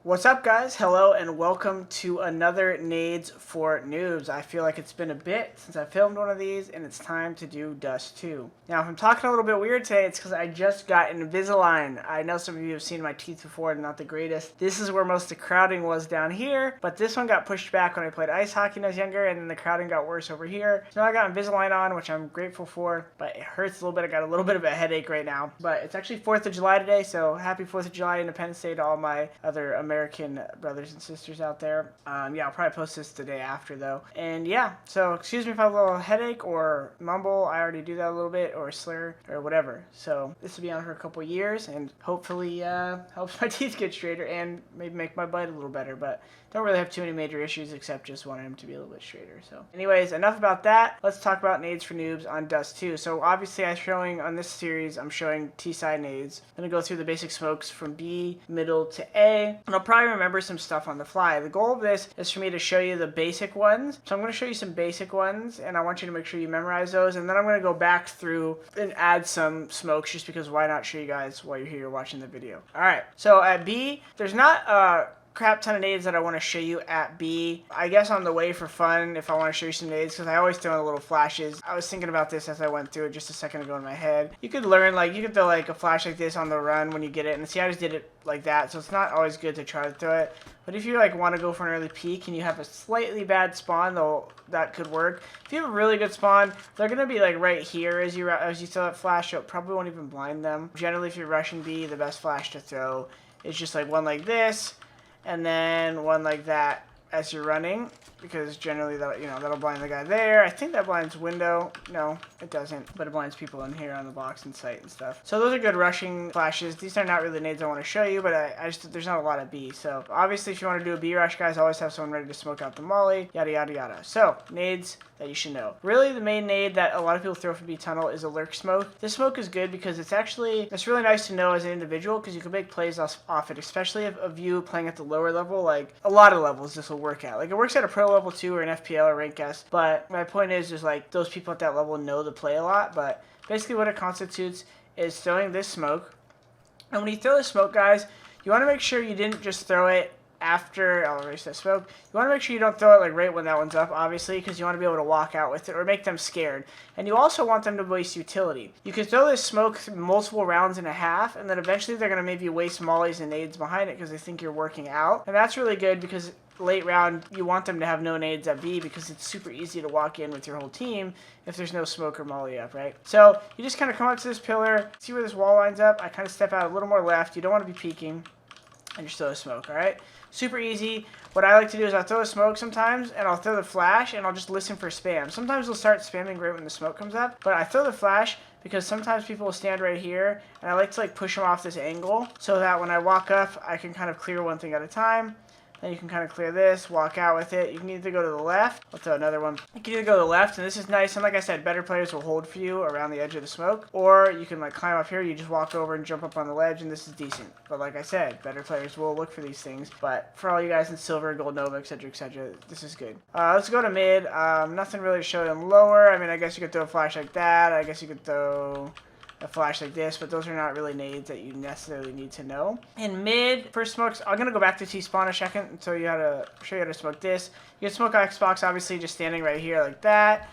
What's up, guys? Hello and welcome to another Nades for Noobs. I feel like it's been a bit since I filmed one of these and it's time to do Dust 2. Now, if I'm talking a little bit weird today, it's because I just got Invisalign. I know some of you have seen my teeth before, they're not the greatest. This is where most of the crowding was down here, but this one got pushed back when I played ice hockey when I was younger, and then the crowding got worse over here. So now I got Invisalign on, which I'm grateful for, but it hurts a little bit. I got a little bit of a headache right now, but it's actually 4th of July today, so happy 4th of July, Independence Day to all my other American brothers and sisters out there. Yeah, I'll probably post this the day after though. And yeah, so excuse me if I have a little headache or mumble. I already do that a little bit, or slur or whatever. So this will be on for a couple years and hopefully helps my teeth get straighter and maybe make my bite a little better. But don't really have too many major issues except just wanting them to be a little bit straighter. So anyways, enough about that. Let's talk about Nades for Noobs on Dust 2. So obviously I'm showing on this series, I'm showing T-side nades. I'm going to go through the basic smokes from B, middle to A. And I'll probably remember some stuff on the fly. The goal of this is for me to show you the basic ones. So I'm going to show you some basic ones and I want you to make sure you memorize those. And then I'm going to go back through and add some smokes just because why not show you guys while you're here watching the video. Alright, so at B, there's not crap ton of nades that I want to show you at B. I guess on the way for fun, if I want to show you some nades, because I always throw in little flashes. I was thinking about this as I went through it just a second ago in my head. You could learn, like, you could throw like a flash like this on the run when you get it, and see, I just did it like that, so it's not always good to try to throw it. But if you like want to go for an early peak and you have a slightly bad spawn, though, that could work. If you have a really good spawn, they're gonna be like right here as you throw that flash, so it probably won't even blind them. Generally, if you're rushing B, the best flash to throw is just like one like this, and then one like that as you're running, because generally that'll blind the guy there. I think that blinds window. No, it doesn't, but it blinds people in here on the box and sight and stuff. So those are good rushing flashes. These are not really nades I want to show you, but I just there's not a lot of B. So obviously if you want to do a B rush, guys, always have someone ready to smoke out the molly, yada yada yada. So nades that you should know. Really, the main nade that a lot of people throw for B tunnel is a Lurk Smoke. This smoke is good because it's really nice to know as an individual, because you can make plays off it, especially if you playing at the lower level. Like a lot of levels this will work at. Like it works at a pro level 2 or an FPL or rank S, but my point is like those people at that level know the play a lot. But basically what it constitutes is throwing this smoke. And when you throw this smoke, guys, you want to make sure you didn't just throw it after I'll erase that smoke. You want to make sure you don't throw it like right when that one's up, obviously, because you want to be able to walk out with it or make them scared. And you also want them to waste utility. You can throw this smoke through multiple rounds and a half, and then eventually they're going to maybe waste mollies and nades behind it because they think you're working out. And that's really good because late round you want them to have no nades at B, because it's super easy to walk in with your whole team if there's no smoke or molly up, right? So you just kind of come up to this pillar, see where this wall lines up. I kind of step out a little more left. You don't want to be peeking, and just throw a smoke, alright? Super easy. What I like to do is I'll throw a smoke sometimes, and I'll throw the flash, and I'll just listen for spam. Sometimes they'll start spamming right when the smoke comes up, but I throw the flash because sometimes people will stand right here, and I like to like push them off this angle so that when I walk up, I can kind of clear one thing at a time. Then you can kind of clear this, walk out with it. You can either go to the left. I'll throw another one. You can either go to the left, and this is nice. And like I said, better players will hold for you around the edge of the smoke. Or you can like climb up here. You just walk over and jump up on the ledge, and this is decent. But like I said, better players will look for these things. But for all you guys in silver, gold nova, etc., this is good. Let's go to mid. Nothing really to show them lower. I mean, I guess you could throw a flash like that. I guess you could throw a flash like this, but those are not really nades that you necessarily need to know. In mid, first smokes, I'm gonna go back to T-spawn a second and show you how to smoke this. You can smoke Xbox, obviously, just standing right here like that.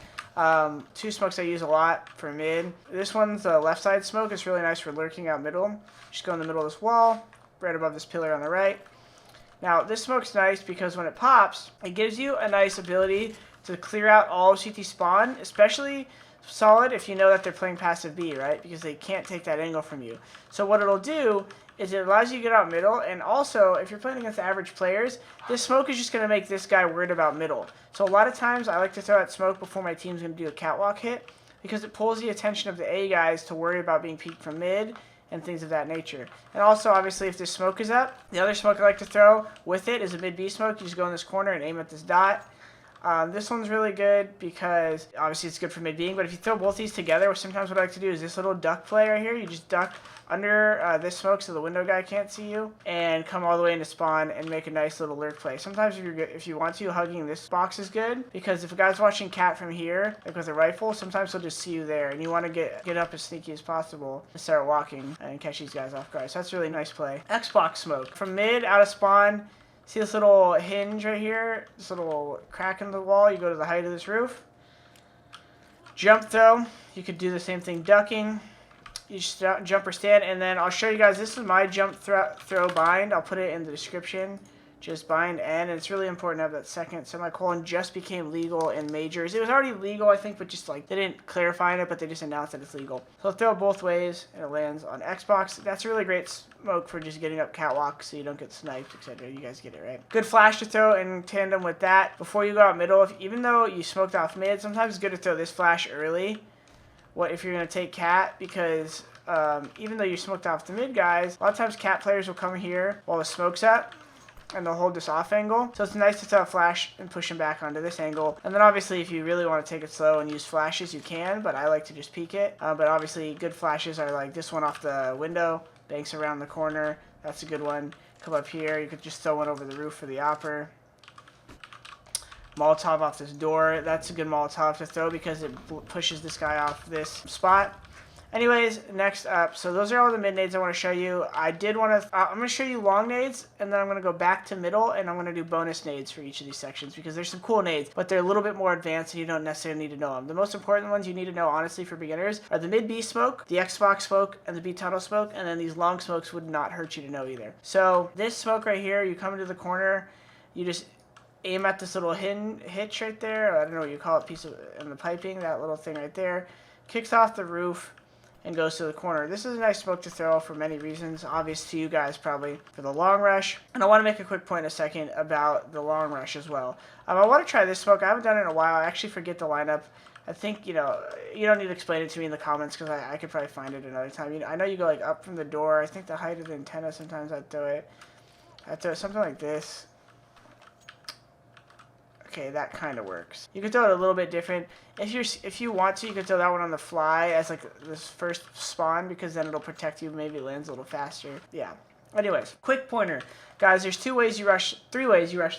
Two smokes I use a lot for mid. This one's the left side smoke. It's really nice for lurking out middle. Just go in the middle of this wall, right above this pillar on the right. Now, this smoke's nice because when it pops, it gives you a nice ability to clear out all of CT spawn, especially solid if you know that they're playing passive B, right? Because they can't take that angle from you. So what it'll do is it allows you to get out middle, and also if you're playing against average players, this smoke is just going to make this guy worried about middle. So a lot of times I like to throw out smoke before my team's going to do a catwalk hit, because it pulls the attention of the A guys to worry about being peeked from mid and things of that nature. And also, obviously, if this smoke is up, the other smoke I like to throw with it is a mid B smoke. You just go in this corner and aim at this dot. This one's really good because obviously it's good for mid being, but if you throw both these together, sometimes what I like to do is this little duck play right here. You just duck under this smoke so the window guy can't see you, and come all the way into spawn and make a nice little lurk play. Sometimes if you want to, hugging this box is good, because if a guy's watching Cat from here, like with a rifle, sometimes he'll just see you there, and you want to get up as sneaky as possible to start walking and catch these guys off guard. So that's a really nice play. Xbox smoke. From mid, out of spawn, see this little hinge right here? This little crack in the wall? You go to the height of this roof. Jump throw. You could do the same thing ducking. You just jump or stand, and then I'll show you guys. This is my jump throw bind. I'll put it in the description. Just bind N, and it's really important to have that second semicolon. Just became legal in majors. It was already legal, I think, but just like they didn't clarify it, but they just announced that it's legal. So throw it both ways, and it lands on Xbox. That's a really great smoke for just getting up Catwalk so you don't get sniped, etc. You guys get it, right? Good flash to throw in tandem with that. Before you go out middle, even though you smoked off mid, sometimes it's good to throw this flash early. What if you're going to take Cat, because even though you smoked off the mid guys, a lot of times Cat players will come here while the smoke's up, and they'll hold this off angle. So it's nice to throw a flash and push him back onto this angle. And then obviously if you really want to take it slow and use flashes, you can, but I like to just peek it. But obviously good flashes are like this one off the window, banks around the corner. That's a good one. Come up here, you could just throw one over the roof for the opper. Molotov off this door. That's a good Molotov to throw because it pushes this guy off this spot. Anyways, next up, so those are all the mid nades I want to show you. I'm going to show you long nades, and then I'm going to go back to middle, and I'm going to do bonus nades for each of these sections, because there's some cool nades, but they're a little bit more advanced, and you don't necessarily need to know them. The most important ones you need to know, honestly, for beginners, are the mid B smoke, the Xbox smoke, and the B tunnel smoke, and then these long smokes would not hurt you to know either. So this smoke right here, you come into the corner, you just aim at this little hitch right there, or I don't know what you call it, piece of in the piping, that little thing right there, kicks off the roof, and goes to the corner. This is a nice smoke to throw for many reasons, obvious to you guys probably, for the long rush. And I want to make a quick point in a second about the long rush as well. I want to try this smoke. I haven't done it in a while. I actually forget the lineup. I think, you know, you don't need to explain it to me in the comments, because I could probably find it another time. You know, I know you go like up from the door. I think the height of the antenna, sometimes I'd throw it. I'd throw something like this. Okay, that kind of works. You can throw it a little bit different. If you want to, you can throw that one on the fly as like this first spawn, because then it'll protect you. Maybe it lands a little faster. Yeah. Anyways, quick pointer. Guys, there's three ways you rush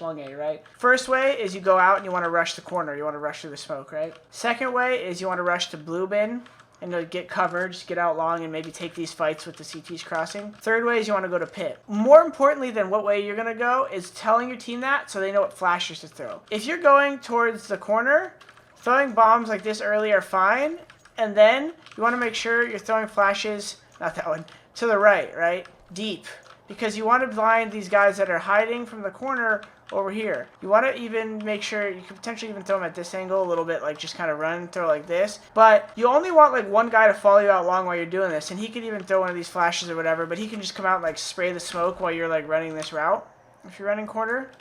long A, right? First way is you go out and you want to rush the corner. You want to rush through the smoke, right? Second way is you want to rush to blue bin and to get covered, just get out long and maybe take these fights with the CTs crossing. Third way is you want to go to pit. More importantly than what way you're going to go is telling your team that so they know what flashes to throw. If you're going towards the corner, throwing bombs like this early are fine, and then you want to make sure you're throwing flashes, not that one, to the right? Deep. Because you want to blind these guys that are hiding from the corner over here. You want to even make sure, you can potentially even throw them at this angle a little bit, like just kind of run, throw like this. But you only want like one guy to follow you out long while you're doing this, and he could even throw one of these flashes or whatever, but he can just come out and like spray the smoke while you're like running this route, if you're running corner.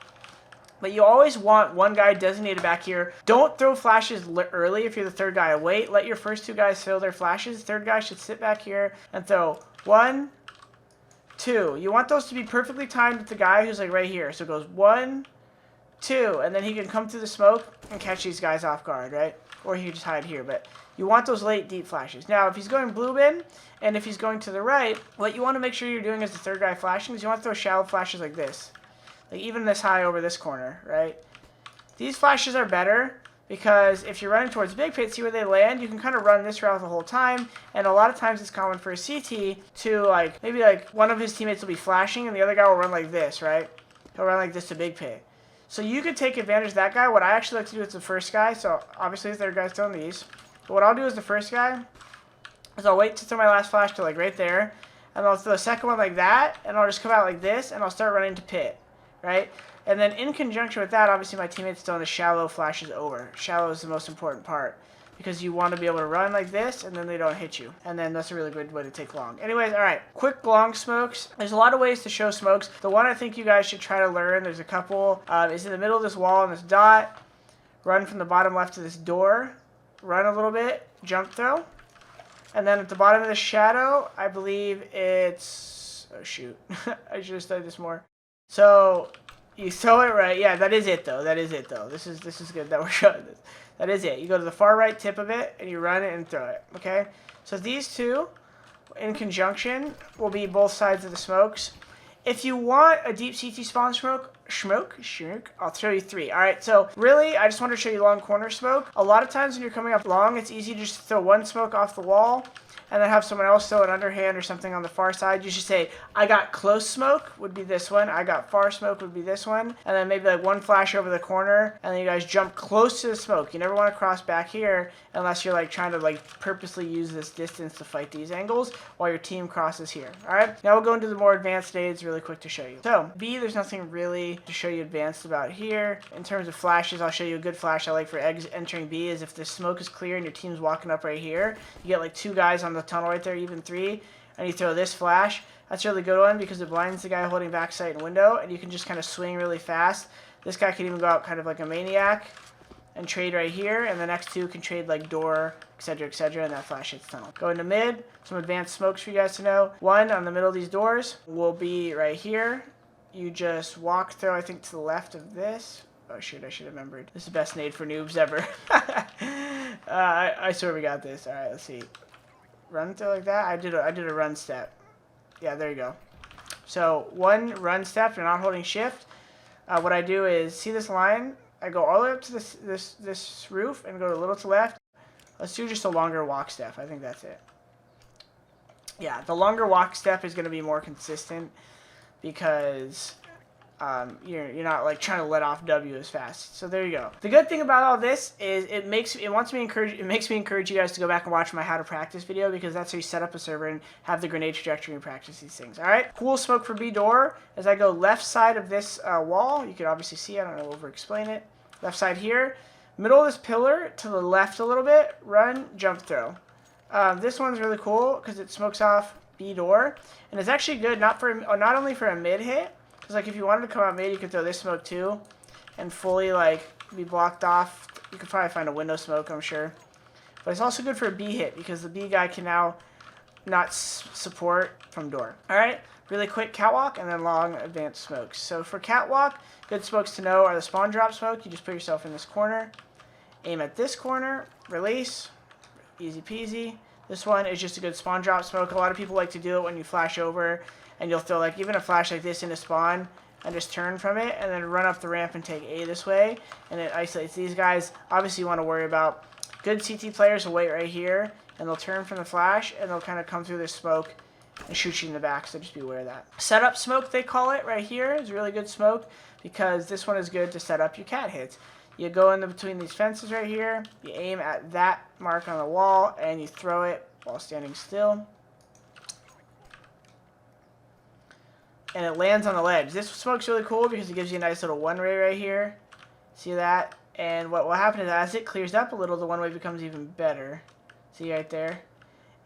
But you always want one guy designated back here. Don't throw flashes early if you're the third guy. Wait, let your first two guys throw their flashes. Third guy should sit back here and throw 1, 2. You want those to be perfectly timed with the guy who's like right here. So it goes 1, 2, and then he can come through the smoke and catch these guys off guard, right? Or he can just hide here. But you want those late deep flashes. Now, if he's going blue bin and if he's going to the right, what you want to make sure you're doing as the third guy flashing is you want to throw shallow flashes like this. Like even this high over this corner, right? These flashes are better because if you're running towards big pit, see where they land, you can kind of run this route the whole time. And a lot of times it's common for a CT to like, maybe like one of his teammates will be flashing and the other guy will run like this, right? He'll run like this to big pit. So you could take advantage of that guy. What I actually like to do is the first guy. So obviously the third guy's throwing these. But what I'll do is the first guy is I'll wait to throw my last flash to like right there. And I'll throw the second one like that. And I'll just come out like this and I'll start running to pit. Right? And then in conjunction with that, obviously my teammates throwing the shallow flashes over. Shallow is the most important part because you want to be able to run like this and then they don't hit you. And then that's a really good way to take long. Anyways, all right, quick long smokes. There's a lot of ways to show smokes. The one I think you guys should try to learn, there's a couple, is in the middle of this wall and this dot. Run from the bottom left to this door. Run a little bit. Jump throw. And then at the bottom of the shadow, I believe it's... Oh, shoot. I should have studied this more. So you throw it right. Yeah, that is it though. That is it though. This is good that we're showing this. That is it. You go to the far right tip of it and you run it and throw it. Okay. So these two in conjunction will be both sides of the smokes. If you want a deep CT spawn smoke, I'll throw you 3. All right, so really, I just wanted to show you long corner smoke. A lot of times when you're coming up long, it's easy to just throw one smoke off the wall and then have someone else throw an underhand or something on the far side. You should say, I got close smoke would be this one. I got far smoke would be this one. And then maybe like one flash over the corner. And then you guys jump close to the smoke. You never want to cross back here unless you're like trying to like purposely use this distance to fight these angles while your team crosses here. All right, now we'll go into the more advanced nades really quick to show you. So B, there's nothing really to show you advanced about here. In terms of flashes, I'll show you a good flash I like for entering B is if the smoke is clear and your team's walking up right here, you get like 2 guys on the tunnel right there, even 3, and you throw this flash. That's a really good one because it blinds the guy holding backside and window, and you can just kind of swing really fast. This guy can even go out kind of like a maniac and trade right here, and the next 2 can trade like door, etc., and that flash hits tunnel. Go into mid, some advanced smokes for you guys to know. One on the middle of these doors will be right here. You just walk through, I think, to the left of this. Oh shoot, I should have remembered. This is the best nade for noobs ever. I swear we got this. All right, let's see. Run through like that. I did a run step. Yeah, there you go. So one run step. You're not holding shift. What I do is see this line. I go all the way up to this roof and go a little to left. Let's do just a longer walk step. I think that's it. Yeah, the longer walk step is going to be more consistent because you're not like trying to let off W as fast. So there you go. The good thing about all this is it makes me encourage you guys to go back and watch my how to practice video because that's how you set up a server and have the grenade trajectory and practice these things. All right. Cool smoke for B door. As I go left side of this wall, you can obviously see. I don't know, over explain it. Left side here, middle of this pillar to the left a little bit. Run, jump, throw. This one's really cool because it smokes off B door, and it's actually good not only for a mid hit. Because like if you wanted to come out mid, you could throw this smoke too, and fully like be blocked off. You could probably find a window smoke, I'm sure. But it's also good for a B hit because the B guy can now not support from door. All right, really quick catwalk and then long advanced smokes. So for catwalk, good smokes to know are the spawn drop smoke. You just put yourself in this corner, aim at this corner, release, easy peasy. This one is just a good spawn drop smoke. A lot of people like to do it when you flash over and you'll throw like even a flash like this into spawn and just turn from it and then run up the ramp and take A this way, and it isolates these guys. Obviously you want to worry about good CT players will wait right here and they'll turn from the flash and they'll kind of come through this smoke and shoot you in the back, so just be aware of that. Setup smoke, they call it right here, is really good smoke because this one is good to set up your cat hits. You go in between these fences right here, you aim at that mark on the wall, and you throw it while standing still. And it lands on the ledge. This smoke's really cool because it gives you a nice little one-way right here. See that? And what will happen is as it clears up a little, the one-way becomes even better. See right there?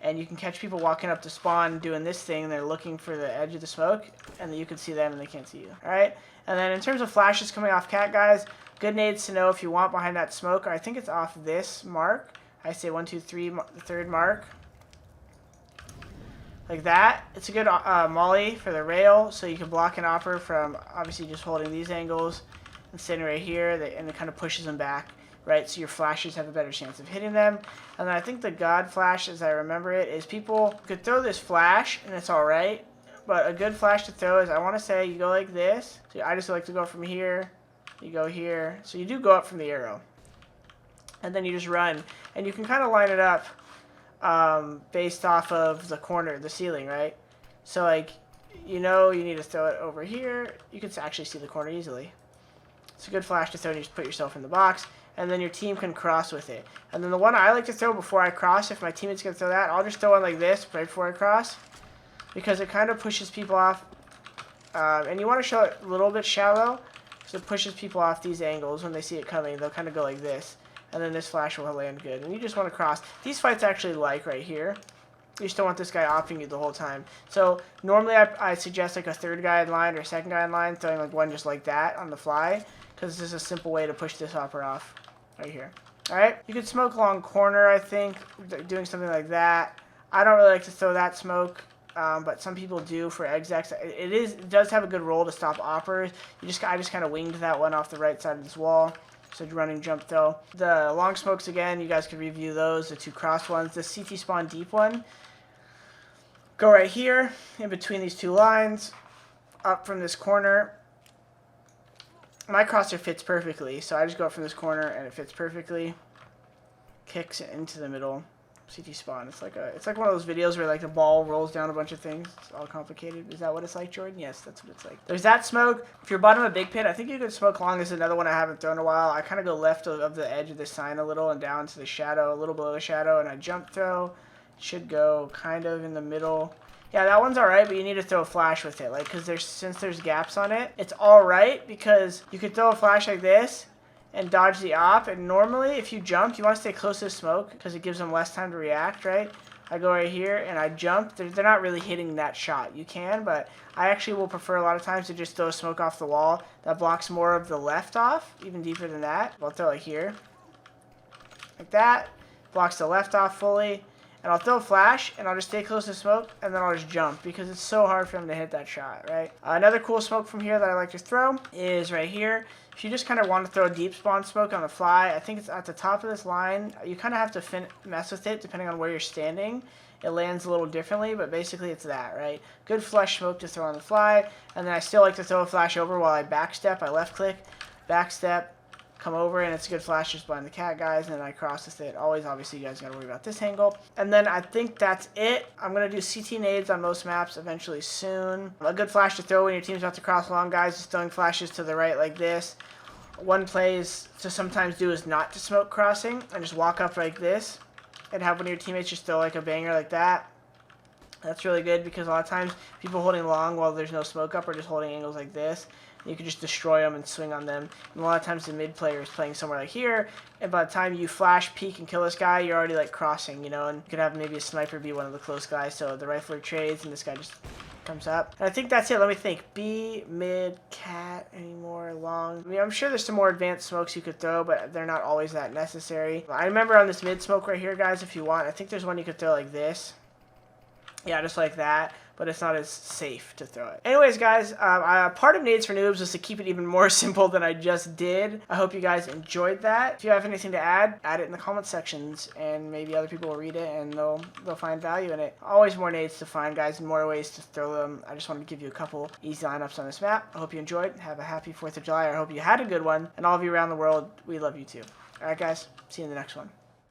And you can catch people walking up to spawn doing this thing. They're looking for the edge of the smoke, and then you can see them and they can't see you. All right? And then in terms of flashes coming off cat guys, good nades to know if you want behind that smoke. I think it's off this mark. I say 1, 2, 3, the third mark. Like that. It's a good molly for the rail, so you can block an opper from obviously just holding these angles and standing right here, and it kind of pushes them back, right? So your flashes have a better chance of hitting them. And then I think the God flash, as I remember it, is people could throw this flash and it's all right, but a good flash to throw is, I want to say, you go like this. So I just like to go from here. You go here. So you do go up from the arrow. And then you just run. And you can kind of line it up based off of the corner, the ceiling, right? So, like, you know you need to throw it over here. You can actually see the corner easily. It's a good flash to throw and you just put yourself in the box. And then your team can cross with it. And then the one I like to throw before I cross, if my teammate's going to throw that, I'll just throw one like this right before I cross. Because it kind of pushes people off. And you want to show it a little bit shallow. So it pushes people off these angles when they see it coming. They'll kind of go like this. And then this flash will land good. And you just want to cross. These fights actually like right here. You just don't want this guy offing you the whole time. So normally I suggest like a third guy in line or a second guy in line, throwing like one just like that on the fly. Because this is a simple way to push this hopper off right here. Alright? You could smoke along corner, I think, doing something like that. I don't really like to throw that smoke. But some people do for execs. It does have a good role to stop oppers. I just kind of winged that one off the right side of this wall. So running jump throw. The long smokes again, you guys can review those. The 2 cross ones. The CT spawn deep one. Go right here, in between these two lines, up from this corner. My crosshair fits perfectly, so I just go up from this corner and it fits perfectly. Kicks it into the middle. CT spawn. It's like one of those videos where like the ball rolls down a bunch of things. It's all complicated. Is that what it's like, Jordan? Yes, that's what it's like. There's that smoke. If you're bottom of a big pit, I think you could smoke long. Is another one I haven't thrown in a while. I kind of go left of the edge of the sign a little and down to the shadow, a little below the shadow, and I jump throw. Should go kind of in the middle. Yeah, that one's alright, but you need to throw a flash with it, like, because since there's gaps on it, it's alright because you could throw a flash like this and dodge the op, and normally if you jump, you want to stay close to the smoke because it gives them less time to react, right? I go right here and I jump. They're not really hitting that shot. You can, but I actually will prefer a lot of times to just throw smoke off the wall. That blocks more of the left off, even deeper than that. I'll throw it here. Like that. Blocks the left off fully. And I'll throw a flash, and I'll just stay close to smoke, and then I'll just jump, because it's so hard for them to hit that shot, right? Another cool smoke from here that I like to throw is right here. If you just kind of want to throw a deep spawn smoke on the fly, I think it's at the top of this line. You kind of have to mess with it, depending on where you're standing. It lands a little differently, but basically it's that, right? Good flush smoke to throw on the fly, and then I still like to throw a flash over while I backstep. I left-click, backstep, come over, and it's a good flash just behind the cat guys, and then I cross with it. Always, obviously, you guys gotta worry about this angle. And then I think that's it. I'm gonna do CT nades on most maps eventually soon. A good flash to throw when your team's about to cross along, guys, just throwing flashes to the right like this. One play to sometimes do is not to smoke crossing, and just walk up like this, and have one of your teammates just throw like a banger like that. That's really good because a lot of times people holding long while there's no smoke up are just holding angles like this. You can just destroy them and swing on them. And a lot of times the mid player is playing somewhere like here, and by the time you flash, peek, and kill this guy, you're already like crossing, you know, and you could have maybe a sniper be one of the close guys, so the rifler trades, and this guy just comes up. And I think that's it. Let me think. B, mid, cat, any more long? I mean, I'm sure there's some more advanced smokes you could throw, but they're not always that necessary. I remember on this mid smoke right here, guys, if you want, I think there's one you could throw like this. Yeah, just like that, but it's not as safe to throw it. Anyways, guys, part of Nades for Noobs was to keep it even more simple than I just did. I hope you guys enjoyed that. If you have anything to add it in the comment sections, and maybe other people will read it and they'll find value in it. Always more nades to find, guys, and more ways to throw them. I just wanted to give you a couple easy lineups on this map. I hope you enjoyed. Have a happy 4th of July. I hope you had a good one. And all of you around the world, we love you too. All right, guys. See you in the next one.